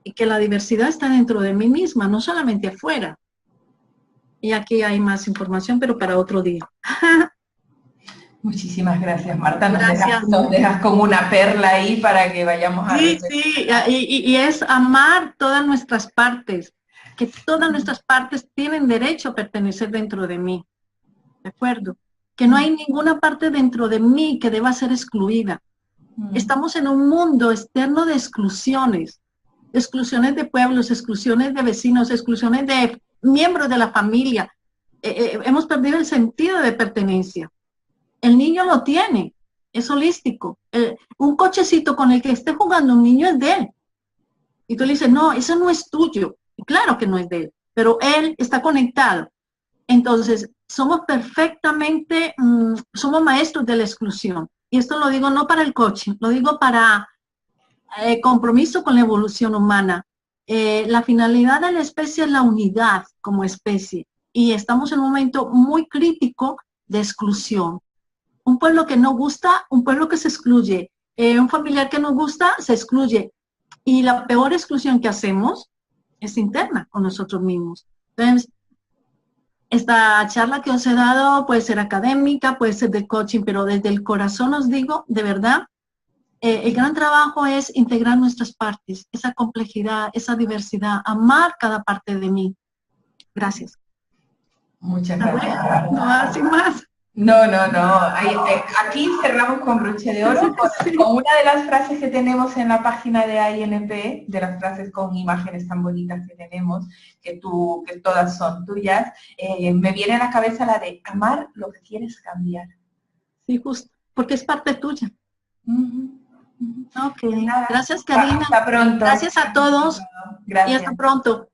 y que la diversidad está dentro de mí misma, no solamente afuera. Y aquí hay más información, pero para otro día. Muchísimas gracias, Marta. Gracias. Nos dejas como una perla ahí para que vayamos a... Sí, y es amar todas nuestras partes, que todas nuestras partes tienen derecho a pertenecer dentro de mí, ¿de acuerdo? Que no hay ninguna parte dentro de mí que deba ser excluida. Estamos en un mundo externo de exclusiones de pueblos, exclusiones de vecinos, exclusiones de miembros de la familia. Hemos perdido el sentido de pertenencia. El niño lo tiene, es holístico. Un cochecito con el que esté jugando un niño es de él. Y tú le dices, no, eso no es tuyo. Y claro que no es de él, pero él está conectado. Entonces, somos perfectamente, somos maestros de la exclusión. Y esto lo digo no para el coaching, lo digo para compromiso con la evolución humana. La finalidad de la especie es la unidad como especie. Y estamos en un momento muy crítico de exclusión. Un pueblo que no gusta, un pueblo que se excluye. Un familiar que no gusta, se excluye. Y la peor exclusión que hacemos es interna con nosotros mismos. Entonces, esta charla que os he dado puede ser académica, puede ser de coaching, pero desde el corazón os digo, de verdad, el gran trabajo es integrar nuestras partes, esa complejidad, esa diversidad, amar cada parte de mí. Gracias. Muchas gracias. No, sin más. No. Aquí cerramos con broche de oro, con una de las frases que tenemos en la página de INP, de las frases con imágenes tan bonitas que tenemos, que todas son tuyas. Me viene a la cabeza la de amar lo que quieres cambiar. Sí, justo, porque es parte tuya. Ok, Nada, gracias, Karina. Hasta pronto. Gracias a todos. Gracias. Y hasta pronto.